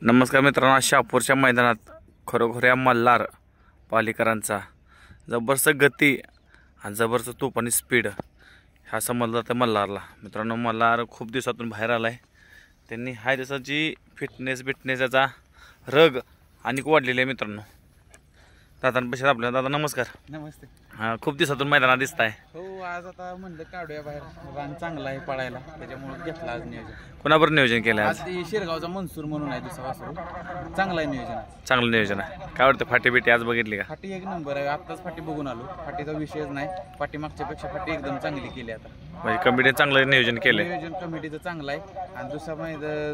नमस्कार मित्रांनो, शहापूरच्या मैदानात खरोखर मल्हार पालीकरांचा जबरदस्त गती आणि जबरदस्त तुफानी स्पीड ह्या समजला जातं मल्हारला. मित्रांनो, मल्हार खूप दिवसातून बाहेर आलाय. त्यांनी ह्या दिवसाची फिटनेस याचा रग आणि वाढलेली आहे. मित्रांनो, दादांपेक्षा आपल्याला दादा नमस्कार. नमस्ते. खूप दिवसातून मैदानात दिसताय. हो, आज आता म्हणलं काढूया बाहेर, रान चांगला आहे पळायला, त्याच्यामुळे घेतला आज नियोजन. कोणाबर नियोजन केलं आज ती शिरगावचा मनसूर म्हणून आहे दुसरा वासरू, चांगला आहे नियोजन. चांगलं नियोजन आहे. काय वाटतं, फाटी बिटी आज बघितली का? फाटी एक नंबर आहे. आत्ताच फाटी बघून आलो, फाटीचा विषयच नाही. फाटी मागच्या पेक्षा फाटी एकदम चांगली केली आता. म्हणजे कमिटीने चांगलं नियोजन केलंय. नियोजन कमिटीचं चांगलं आहे. आणि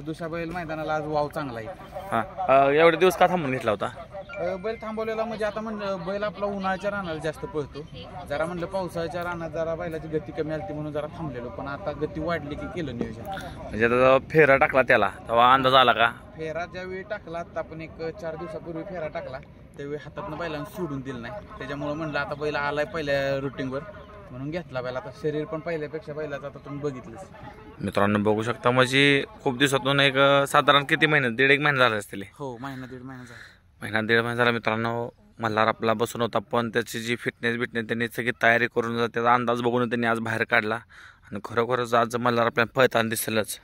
दुसरा बैल मैदानाला आज वाव चांगला आहे. हां, एवढे दिवस का थांबून घेतला होता? बैल थांबवलेला म्हणजे आता म्हणलं बैल आपला उन्हाळ्याच्या रानाला जास्त पळतो. जरा म्हणलं पावसाळ्याच्या रानात जरा बैलाची गती कमी आली म्हणून जरा थांबलेलो, पण आता गती वाढली की केलं नियोजन. म्हणजे आता फेरा टाकला त्याला तेव्हा अंदाज आला का? फेरा ज्यावेळी टाकला, आता आपण एक 4 दिवसापूर्वी फेरा टाकला, त्यावेळी हातातनं बैलांना सोडून दिलं नाही. त्याच्यामुळे म्हणलं आता बैल आलाय पहिल्या रुटीनवर म्हणून घेतला बैल. आता शरीर पण पहिल्यापेक्षा बैलाचं आता तुम्ही बघितलंच. मित्रांनो, बघू शकता. म्हणजे खूप दिवसातून एक साधारण किती महिने, 1.5 महिने झाले असतील. हो, महिना 1.5 महिना झाला. महिना 1.5 महिना झाला. मित्रांनो, मल्हार आपला बसून होता, पण त्याची जी फिटनेस त्यांनी सगळी तयारी करून त्याचा अंदाज बघून त्यांनी आज बाहेर काढला. आणि खरोखरच आज मल्हार आपल्याला पळताना दिसेलच.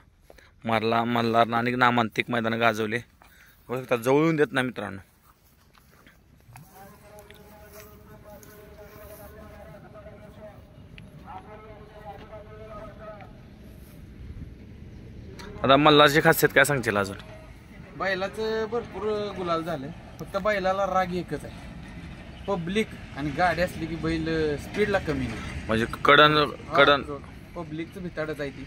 मल्हारनं अनेक नामांतिक मैदानं गाजवले. बघू शकता, जवळून देत नाही मित्रांनो. आता मल्हारची खासियत काय सांगशील अजून? बैलाचं भरपूर गुलाल झाले, फक्त बैलाला राग एकच आहे, पब्लिक आणि गाडी असली की बैल स्पीडला कमी नाही. म्हणजे कडन पब्लिकचं भिताडच आहे ती.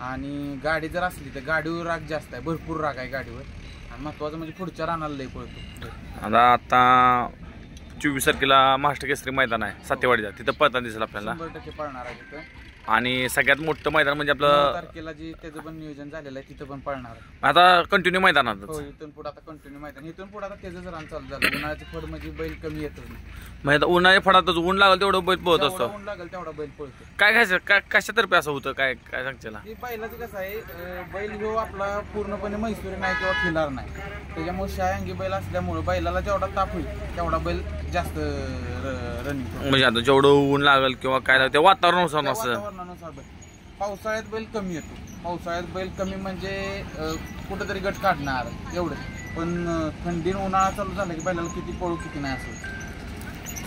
आणि गाडी जर असली तर गाडीवर राग जास्त आहे, भरपूर राग आहे गाडीवर. आणि महत्वाचं म्हणजे पुढच्या रानाला लई पळतो. आता 24 तारखेला महाराष्ट्र केसरी मैदान आहे सातेवाडीचा, तिथं पळताना दिसेल आपल्याला. 100% पळणार आहे तिथं. आणि सगळ्यात मोठं मैदान म्हणजे 9 आपलं तारखेला जे त्याचं पण नियोजन झालेलं आहे, तिथं पण पळणार आहे. आता कंटिन्यू मैदानात. हो, इथून पुढे आता कंटिन्यू मैदान. इथून पुढे आता त्याचं रान चालू झालं. उन्हाळ्याचं फड म्हणजे बैल कमी येतच नाही. म्हणजे उन्हाळ्या फडातच ऊन लागल तेवढं बैल पळत असतो. ऊन लागेल तेवढा बैल पळतो. काय खायचं, कशातर्फे असं होतं, काय काय सांगशील? बैलाचं कसं आहे, बैल ह्यो आपला पूर्णपणे मैसुरी नाही किंवा खिलार नाही. त्याच्यामुळे शायांगी बैल असल्यामुळे बैलाला जेवढा ताप होईल तेवढा बैल जास्त रनिंग. म्हणजे आता जेवढं ऊन लागल किंवा काय ते वातावरणानुसार वातावरणानुसार पावसाळ्यात बैल कमी येतो. पावसाळ्यात बैल कमी म्हणजे कुठेतरी गट काढणार एवढं. पण थंडी उन्हाळा चालू झाला की बैलाला किती पळू किती नाही असं.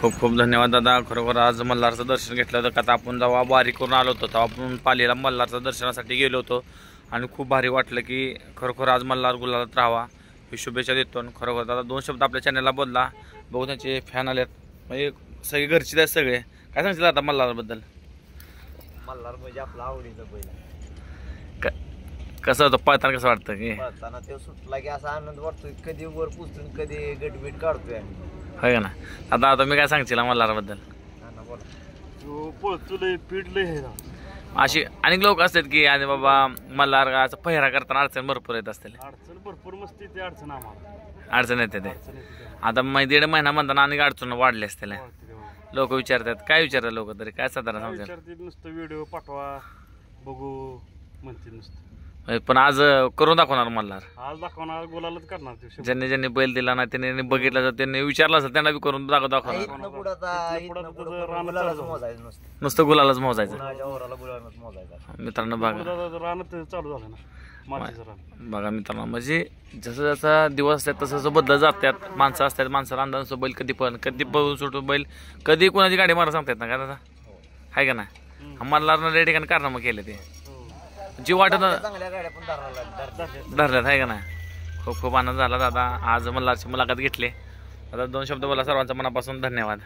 खूप खूप धन्यवाद दादा. खरोखर आज मल्हारचं दर्शन घेतलं होतं. का आपण जेव्हा वारी करून आलो होतो तेव्हा आपण पालीला मल्हारचं दर्शनासाठी गेलो होतो आणि खूप भारी वाटलं की खरोखर आज मल्हार गुलालात राहावा ही शुभेच्छा देतो. खरोखर दादा 2 शब्द आपल्या चॅनलला बोलला. बघू त्यांचे फॅन आलेत, म्हणजे सगळे घरचे आहेत सगळे. काय सांगशील आता मल्हारबद्दल? मल्हार म्हणजे आपला आवडीचा बैल. कसं होतं पळताना, कसं वाटतं की पळताना ते सुटला की असा आनंद वाटतोय, कधी वर पुसतून कधी गटबीट काढतोय. होय का ना? आता तुम्ही काय सांगशील मल्हारबद्दल? अशी अनेक लोक असतात की अरे बाबा मल्हार पहिरा करताना अडचण भरपूर येत असतील. अडचण भरपूर मस्ती ती अडचण आम्हाला अडचण येते ते. आता मग 1.5 महिना म्हणताना अनेक अडचण वाढली असतील. लोक विचारतात, काय विचारतात लोक तरी, काय साधारण सांगतात? नुसतं व्हिडिओ पाठवा बघू म्हणते नुसतं. पण आज करून दाखवणार मल्हार. आज दाखवणार, गुलालच करणार. ज्यांनी बैल दिला ना त्यांनी बघितलं तर त्यांनी विचारलं असेल, त्यांना बी करून दाखवणार. नुसतं गुलालच मोजायचं. मित्रांनो बघा, रानात चालू झालं ना माझं रान. बघा मित्रांनो, म्हणजे जसं जसा दिवस असतात तसं जसं बदलत जातात. माणसं असतात, माणसाला अंदाज बैल कधी पळून सुटून बैल कधी कोणाची गाडी मारा सांगतात ना, काय दादा आहे का ना? मल्हारनं रेडी ठिकाणी कारनामं केले ते जी वाटत धरल्यात आहे का ना. खूप खूप आनंद झाला दादा. आज मल्हारची मुलाखत घेतली. आता 2 शब्द बोला. सर्वांचा मनापासून धन्यवाद.